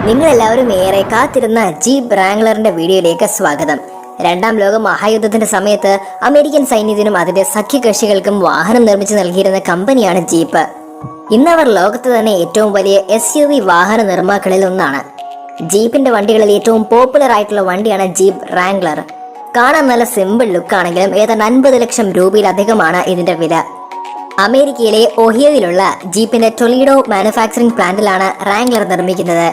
നിങ്ങളെല്ലാവരും ഏറെ കാത്തിരുന്ന ജീപ്പ് റാംഗ്ലറിന്റെ വീഡിയോയിലേക്ക് സ്വാഗതം. രണ്ടാം ലോക മഹായുദ്ധത്തിന്റെ സമയത്ത് അമേരിക്കൻ സൈന്യത്തിനും അതിന്റെ സഖ്യകക്ഷികൾക്കും വാഹനം നിർമ്മിച്ചു നൽകിയിരുന്ന കമ്പനിയാണ് ജീപ്പ്. ഇന്നവർ ലോകത്ത് തന്നെ ഏറ്റവും വലിയ SUV വാഹന നിർമ്മാക്കളിൽ ഒന്നാണ്. ജീപ്പിന്റെ വണ്ടികളിൽ ഏറ്റവും പോപ്പുലർ ആയിട്ടുള്ള വണ്ടിയാണ് ജീപ്പ് റാംഗ്ലർ. കാണാൻ നല്ല സിമ്പിൾ ലുക്ക് ആണെങ്കിലും ഏതാണ്ട് 50 ലക്ഷം രൂപയിലധികമാണ് ഇതിന്റെ വില. അമേരിക്കയിലെ ഒഹിയോയിലുള്ള ജീപ്പിന്റെ ടൊലീഡോ മാനുഫാക്ചറിംഗ് പ്ലാന്റിലാണ് റാംഗ്ലർ നിർമ്മിക്കുന്നത്.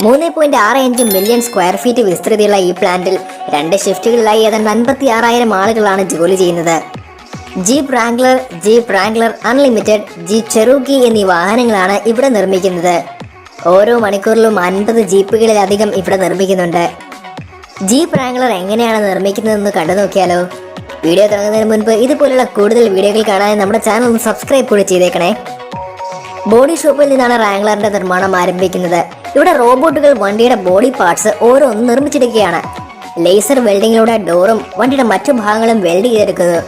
3.65 മില്യൺ സ്ക്വയർ ഫീറ്റ് വിസ്തൃതിയുള്ള ഈ പ്ലാന്റിൽ 2 ഷിഫ്റ്റുകളിലായി ഏതാണ്ട് 56,000 ആളുകളാണ് ജോലി ചെയ്യുന്നത്. ജീപ്പ് റാംഗ്ലർ അൺലിമിറ്റഡ്, ജീപ്പ് ചെറൂക്കി എന്നീ വാഹനങ്ങളാണ് ഇവിടെ നിർമ്മിക്കുന്നത്. ഓരോ മണിക്കൂറിലും 50 ജീപ്പുകളിലധികം ഇവിടെ നിർമ്മിക്കുന്നുണ്ട്. ജീപ്പ് റാംഗ്ലർ എങ്ങനെയാണ് നിർമ്മിക്കുന്നതെന്ന് കണ്ടു നോക്കിയാലോ? വീഡിയോ തുടങ്ങുന്നതിന് മുൻപ് ഇതുപോലുള്ള കൂടുതൽ വീഡിയോകൾ കാണാൻ നമ്മുടെ ചാനൽ ഒന്ന് സബ്സ്ക്രൈബ് കൂടി ചെയ്തേക്കണേ. ബോഡി ഷോപ്പിൽ നിന്നാണ് റാംഗ്ലറിന്റെ നിർമ്മാണം ആരംഭിക്കുന്നത്. ഇവിടെ റോബോട്ടുകൾ വണ്ടിയുടെ ബോഡി പാർട്സ് ഓരോന്നും നിർമ്മിച്ചെടുക്കുകയാണ്. ലേസർ വെൽഡിങ്ങിലൂടെ ഡോറും വണ്ടിയുടെ മറ്റു ഭാഗങ്ങളും വെൽഡ് ചെയ്തെടുക്കുന്നു.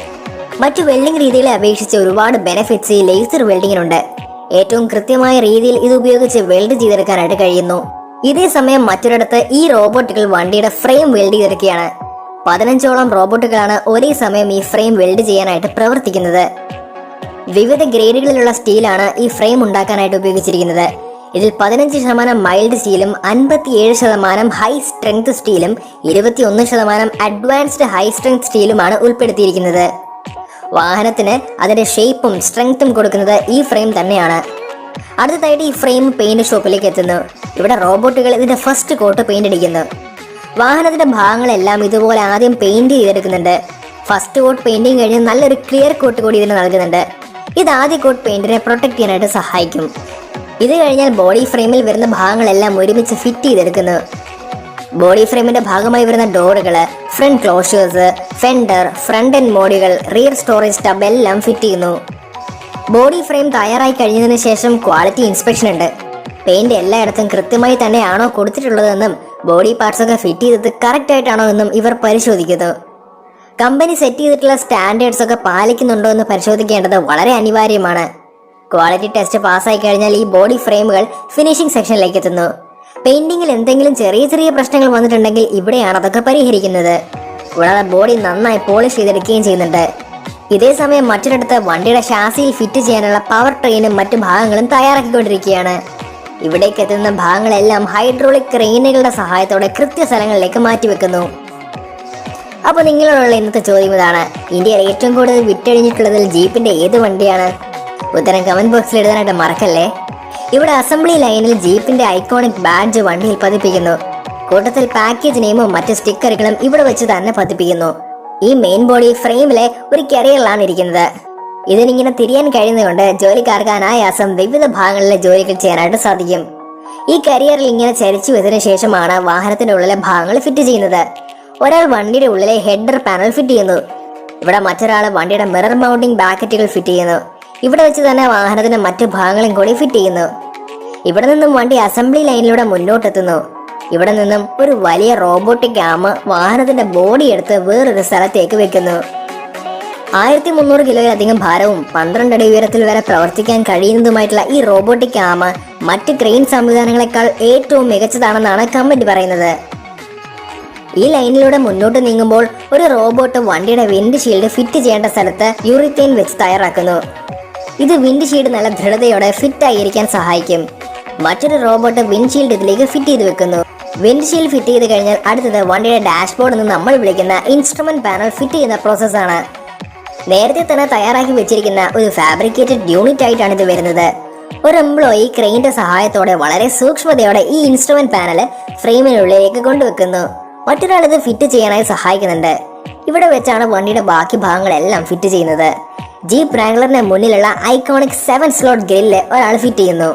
മറ്റു വെൽഡിംഗ് രീതികളെ അപേക്ഷിച്ച് ഒരുപാട് ബെനിഫിറ്റ്സ് ഈ ലേസർ വെൽഡിങ്ങിനുണ്ട്. ഏറ്റവും കൃത്യമായ രീതിയിൽ ഇത് ഉപയോഗിച്ച് വെൽഡ് ചെയ്തെടുക്കാനായിട്ട് കഴിയുന്നു. ഇതേ സമയം മറ്റൊരിടത്ത് ഈ റോബോട്ടുകൾ വണ്ടിയുടെ ഫ്രെയിം വെൽഡ് ചെയ്തെടുക്കുകയാണ്. 15ഓളം റോബോട്ടുകളാണ് ഒരേ സമയം ഈ ഫ്രെയിം വെൽഡ് ചെയ്യാനായിട്ട് പ്രവർത്തിക്കുന്നത്. വിവിധ ഗ്രേഡുകളിലുള്ള സ്റ്റീലാണ് ഈ ഫ്രെയിം ഉണ്ടാക്കാനായിട്ട് ഉപയോഗിച്ചിരിക്കുന്നത്. ഇതിൽ 15% മൈൽഡ് സ്റ്റീലും 57% ഹൈ സ്ട്രെങ്ത് സ്റ്റീലും 21% അഡ്വാൻസ്ഡ് ഹൈ സ്ട്രെങ്ത് സ്റ്റീലുമാണ് ഉൾപ്പെടുത്തിയിരിക്കുന്നത്. വാഹനത്തിന് അതിന്റെ ഷേപ്പും സ്ട്രെങ്ത്തും കൊടുക്കുന്നത് ഈ ഫ്രെയിം തന്നെയാണ്. അടുത്തതായിട്ട് ഈ ഫ്രെയിം പെയിന്റ് ഷോപ്പിലേക്ക് എത്തുന്നു. ഇവിടെ റോബോട്ടുകൾ ഇതിന്റെ ഫസ്റ്റ് കോട്ട് പെയിന്റ് അടിക്കുന്നു. വാഹനത്തിന്റെ ഭാഗങ്ങളെല്ലാം ഇതുപോലെ ആദ്യം പെയിന്റ് ചെയ്തെടുക്കുന്നുണ്ട്. ഫസ്റ്റ് കോട്ട് പെയിന്റിങ് കഴിഞ്ഞ് നല്ലൊരു ക്ലിയർ കോട്ട് കൂടി ഇതിന് നൽകുന്നുണ്ട്. ഇത് ആദ്യ കോട്ട് പെയിന്റിനെ പ്രൊട്ടക്ട് ചെയ്യാനായിട്ട് സഹായിക്കും. ഇത് കഴിഞ്ഞാൽ ബോഡി ഫ്രെയിമിൽ വരുന്ന ഭാഗങ്ങളെല്ലാം ഒരുമിച്ച് ഫിറ്റ് ചെയ്തെടുക്കുന്നു. ബോഡി ഫ്രെയിമിന്റെ ഭാഗമായി വരുന്ന ഡോറുകള്, front closures, fender, front end മോഡുകൾ, റിയർ സ്റ്റോറേജ് ടബ് എല്ലാം ഫിറ്റ് ചെയ്യുന്നു. ബോഡി ഫ്രെയിം തയ്യാറായി കഴിഞ്ഞതിന് ശേഷം ക്വാളിറ്റി ഇൻസ്പെക്ഷൻ ഉണ്ട്. പെയിന്റ് എല്ലായിടത്തും കൃത്യമായി തന്നെയാണോ കൊടുത്തിട്ടുള്ളതെന്നും ബോഡി പാർട്സ് ഒക്കെ ഫിറ്റ് ചെയ്തത് കറക്റ്റ് ആയിട്ടാണോ എന്നും ഇവർ പരിശോധിക്കുന്നു. കമ്പനി സെറ്റ് ചെയ്തിട്ടുള്ള സ്റ്റാൻഡേർഡ്സ് ഒക്കെ പാലിക്കുന്നുണ്ടോ എന്ന് പരിശോധിക്കേണ്ടത് വളരെ അനിവാര്യമാണ്. ക്വാളിറ്റി ടെസ്റ്റ് പാസ്സായി കഴിഞ്ഞാൽ ഈ ബോഡി ഫ്രെയിമുകൾ ഫിനിഷിംഗ് സെക്ഷനിലേക്ക് എത്തുന്നു. പെയിന്റിങ്ങിൽ എന്തെങ്കിലും ചെറിയ ചെറിയ പ്രശ്നങ്ങൾ വന്നിട്ടുണ്ടെങ്കിൽ ഇവിടെയാണ് അതൊക്കെ പരിഹരിക്കുന്നത്. കൂടാതെ ബോഡി നന്നായി പോളിഷ് ചെയ്തെടുക്കുകയും ചെയ്യുന്നുണ്ട്. ഇതേ സമയം മറ്റൊരിടത്ത് വണ്ടിയുടെ ഷാസിയിൽ ഫിറ്റ് ചെയ്യാനുള്ള പവർ ട്രെയിനും മറ്റു ഭാഗങ്ങളും തയ്യാറാക്കിക്കൊണ്ടിരിക്കുകയാണ്. ഇവിടേക്ക് എത്തുന്ന ഭാഗങ്ങളെല്ലാം ഹൈഡ്രോളിക് ക്രെയിനുകളുടെ സഹായത്തോടെ കൃത്യസ്ഥലങ്ങളിലേക്ക് മാറ്റിവെക്കുന്നു. അപ്പോൾ നിങ്ങളോടുള്ള ഇന്നത്തെ ചോദ്യം ഇതാണ്: ഇന്ത്യയിൽ ഏറ്റവും കൂടുതൽ വിറ്റഴിഞ്ഞിട്ടുള്ളതിൽ ജീപ്പിന്റെ ഏത് വണ്ടിയാണ്? ഉത്തരം കമന്റ് ബോക്സിൽ എഴുതാനായിട്ട് മറക്കല്ലേ. ഇവിടെ അസംബ്ലി ലൈനിൽ ജീപ്പിന്റെ ഐക്കോണിക് ബാഡ്ജ് വണ്ടിയിൽ പതിപ്പിക്കുന്നു. കൂട്ടത്തിൽ പാക്കേജ് നെയിമും മറ്റ് സ്റ്റിക്കറുകളും ഇവിടെ വെച്ച് തന്നെ പതിപ്പിക്കുന്നു. ഈ മെയിൻ ബോഡി ഫ്രെയിമിലെ ഒരു കരിയറിലാണ് ഇരിക്കുന്നത്. ഇതിനിങ്ങനെ തിരിയാൻ കഴിയുന്നതുകൊണ്ട് ജോലിക്കാർക്ക് അനായാസം വിവിധ ഭാഗങ്ങളിലെ ജോലികൾ ചെയ്യാനായിട്ട് സാധിക്കും. ഈ കരിയറിൽ ഇങ്ങനെ ചരിച്ചു വെച്ചതിനു ശേഷമാണ് വാഹനത്തിന്റെ ഉള്ളിലെ ഭാഗങ്ങൾ ഫിറ്റ് ചെയ്യുന്നത്. ഒരാൾ വണ്ടിയുടെ ഉള്ളിലെ ഹെഡർ പാനൽ ഫിറ്റ് ചെയ്യുന്നു. ഇവിടെ മറ്റൊരാൾ വണ്ടിയുടെ മിറർ മൗണ്ടിംഗ് ബാക്കറ്റുകൾ ഫിറ്റ് ചെയ്യുന്നു. ഇവിടെ വെച്ച് തന്നെ വാഹനത്തിന്റെ മറ്റു ഭാഗങ്ങളും കൂടി ഫിറ്റ് ചെയ്യുന്നു. ഇവിടെ നിന്നും വണ്ടി അസംബ്ലി ലൈനിലൂടെ മുന്നോട്ടെത്തുന്നു. ഇവിടെ നിന്നും ഒരു വലിയ റോബോട്ടിക് ആം വാഹനത്തിന്റെ ബോഡി എടുത്ത് വേറൊരു സ്ഥലത്തേക്ക് വെക്കുന്നു. 1300 കിലോയിലധികം ഭാരവും 12 അടി ഉയരത്തിൽ വരെ പ്രവർത്തിക്കാൻ കഴിയുന്നതുമായിട്ടുള്ള ഈ റോബോട്ടിക് ആം മറ്റ് ക്രെയിൻ സംവിധാനങ്ങളെക്കാൾ ഏറ്റവും മികച്ചതാണെന്നാണ് കമ്പനി പറയുന്നത്. ഈ ലൈനിലൂടെ മുന്നോട്ട് നീങ്ങുമ്പോൾ ഒരു റോബോട്ട് വണ്ടിയുടെ വിൻഡ് ഷീൽഡ് ഫിറ്റ് ചെയ്യേണ്ട സ്ഥലത്ത് യൂറിത്തേൻ വെച്ച് തയ്യാറാക്കുന്നു. ഇത് വിൻഡ് ഷീൽഡ് നല്ല ദൃഢതയോടെ ഫിറ്റ് ആയിരിക്കാൻ സഹായിക്കും. മറ്റൊരു റോബോട്ട് വിൻഡ്ഷീൽഡ് ഇതിലേക്ക് ഫിറ്റ് ചെയ്ത് വെക്കുന്നു. വിൻഡ്ഷീൽഡ് ഫിറ്റ് ചെയ്ത് കഴിഞ്ഞാൽ അടുത്തത് വണ്ടിയുടെ ഡാഷ്ബോർഡ് എന്ന് നമ്മൾ വിളിക്കുന്ന ഇൻസ്ട്രുമെന്റ് പാനൽ ഫിറ്റ് ചെയ്യുന്ന പ്രോസസ്സാണ്. നേരത്തെ തന്നെ തയ്യാറാക്കി വെച്ചിരിക്കുന്ന ഒരു ഫാബ്രിക്കേറ്റഡ് യൂണിറ്റ് ആയിട്ടാണ് ഇത് വരുന്നത്. ഒരു എംപ്ലോയി ക്രെയിന്റെ സഹായത്തോടെ വളരെ സൂക്ഷ്മതയോടെ ഈ ഇൻസ്ട്രുമെന്റ് പാനൽ ഫ്രെയിമിനുള്ളിലേക്ക് കൊണ്ടുവെക്കുന്നു. മറ്റൊരാൾ ഇത് ഫിറ്റ് ചെയ്യാനായി സഹായിക്കുന്നുണ്ട്. ഇവിടെ വെച്ചാണ് വണ്ടിയുടെ ബാക്കി ഭാഗങ്ങളെല്ലാം ഫിറ്റ് ചെയ്യുന്നത്. ജീപ്പ് റാംഗ്ലറിന് മുന്നിലുള്ള ഐക്കോണിക് 7 സ്ലോട്ട് ഗ്രില്ല് ഒരാൾ ഫിറ്റ് ചെയ്യുന്നു.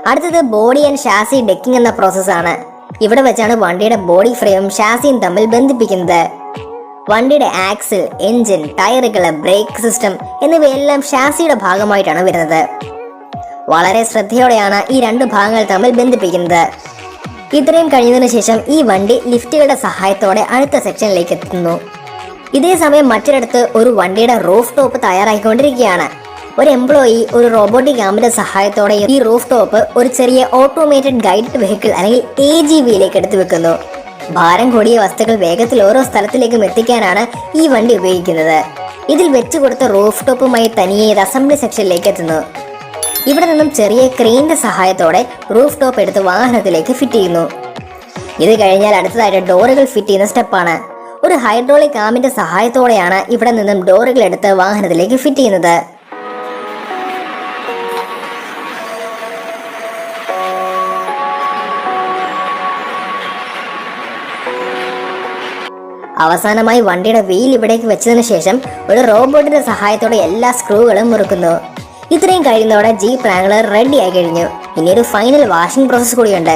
അടുത്തത് ബോഡി ആൻഡ് ഷാസി ഡെക്കിംഗ് എന്ന പ്രോസസ്സാണ്. ഇവിടെ വെച്ചാണ് വണ്ടിയുടെ ബോഡി ഫ്രെയിമും ഷാസിയും തമ്മിൽ ബന്ധിപ്പിക്കുന്നത്. വണ്ടിയുടെ ആക്സിൽ, എഞ്ചിൻ, ടയറുകൾ, ബ്രേക്ക് സിസ്റ്റം എന്നിവയെല്ലാം ഷാസിയുടെ ഭാഗമായിട്ടാണ് വരുന്നത്. വളരെ ശ്രദ്ധയോടെയാണ് ഈ 2 ഭാഗങ്ങൾ തമ്മിൽ ബന്ധിപ്പിക്കുന്നത്. ഇത്രയും കഴിഞ്ഞതിനു ശേഷം ഈ വണ്ടി ലിഫ്റ്റുകളുടെ സഹായത്തോടെ അടുത്ത സെക്ഷനിലേക്ക് എത്തുന്നു. ഇതേ സമയം മറ്റൊരിടത്ത് ഒരു വണ്ടിയുടെ റൂഫ് ടോപ്പ് തയ്യാറായിക്കൊണ്ടിരിക്കുകയാണ്. ഒരു എംപ്ലോയി ഒരു റോബോട്ടിക് ആമിന്റെ സഹായത്തോടെ ഈ റൂഫ് ടോപ്പ് ഒരു ചെറിയ ഓട്ടോമേറ്റഡ് ഗൈഡഡ് വെഹിക്കിൾ അല്ലെങ്കിൽ AGVയിലേക്ക് എടുത്തു വെക്കുന്നു. ഭാരം കൂടിയ വസ്തുക്കൾ വേഗത്തിൽ ഓരോ സ്ഥലത്തിലേക്കും എത്തിക്കാനാണ് ഈ വണ്ടി ഉപയോഗിക്കുന്നത്. ഇതിൽ വെച്ചു കൊടുത്ത റൂഫ് ടോപ്പുമായി തനിയെ ഇത് അസംബ്ലി സെക്ഷനിലേക്ക് എത്തുന്നു. ഇവിടെ നിന്നും ചെറിയ ക്രെയിനിന്റെ സഹായത്തോടെ റൂഫ് ടോപ്പ് എടുത്ത് വാഹനത്തിലേക്ക് ഫിറ്റ് ചെയ്യുന്നു. ഇത് കഴിഞ്ഞാൽ അടുത്തതായിട്ട് ഡോറുകൾ ഫിറ്റ് ചെയ്യുന്ന സ്റ്റെപ്പാണ്. ഒരു ഹൈഡ്രോളിക് ആമിന്റെ സഹായത്തോടെയാണ് ഇവിടെ നിന്നും ഡോറുകൾ എടുത്ത് വാഹനത്തിലേക്ക് ഫിറ്റ് ചെയ്യുന്നത്. അവസാനമായി വണ്ടിയുടെ വീൽ ഇവിടേക്ക് വെച്ചതിന് ശേഷം ഒരു റോബോട്ടിന്റെ സഹായത്തോടെ എല്ലാ സ്ക്രൂകളും മുറുക്കുന്നു. ഇത്രയും കഴിയുന്നതോടെ ജീപ്പ് റാംഗ്ലർ റെഡി ആയി കഴിഞ്ഞു. ഇനി ഒരു ഫൈനൽ വാഷിംഗ് പ്രോസസ് കൂടിയുണ്ട്.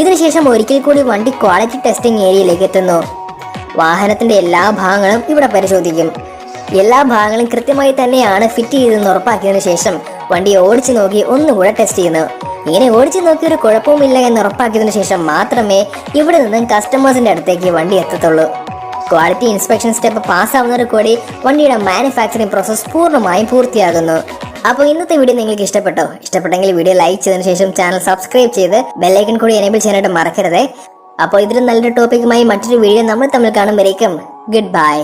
ഇതിനുശേഷം ഒരിക്കൽ കൂടി വണ്ടി ക്വാളിറ്റി ടെസ്റ്റിംഗ് ഏരിയയിലേക്ക് എത്തുന്നു. വാഹനത്തിന്റെ എല്ലാ ഭാഗങ്ങളും ഇവിടെ പരിശോധിക്കും. എല്ലാ ഭാഗങ്ങളും കൃത്യമായി തന്നെയാണ് ഫിറ്റ് ചെയ്തെന്ന് ഉറപ്പാക്കിയതിനു ശേഷം വണ്ടി ഓടിച്ചു നോക്കി ഒന്നുകൂടെ ടെസ്റ്റ് ചെയ്യുന്നു. ഇങ്ങനെ ഓടിച്ചു നോക്കി ഒരു കുഴപ്പവുമില്ല എന്ന് ഉറപ്പാക്കിയതിനു ശേഷം മാത്രമേ ഇവിടെ നിന്നും കസ്റ്റമേഴ്സിന്റെ അടുത്തേക്ക് വണ്ടി എത്തത്തുള്ളൂ. ക്വാളിറ്റി ഇൻസ്പെക്ഷൻ സ്റ്റെപ്പ് പാസ്സാവുന്നതോടെ കൂടി വണ്ടിയുടെ മാനുഫാക്ചറിംഗ് പ്രോസസ് പൂർണ്ണമായും പൂർത്തിയാകുന്നു. അപ്പോൾ ഇന്നത്തെ വീഡിയോ നിങ്ങൾക്ക് ഇഷ്ടപ്പെട്ടെങ്കിൽ വീഡിയോ ലൈക്ക് ചെയ്തതിനു ശേഷം ചാനൽ സബ്സ്ക്രൈബ് ചെയ്ത് ബെല്ലൈക്കൺ കൂടി എനേബിൾ ചെയ്യാനായിട്ട് മറക്കരുത്. അപ്പോൾ ഇതിലും നല്ലൊരു ടോപ്പിക്കുമായി മറ്റൊരു വീഡിയോ നമ്മൾ തമ്മിൽ കാണുമ്പോഴേക്കും ഗുഡ് ബൈ.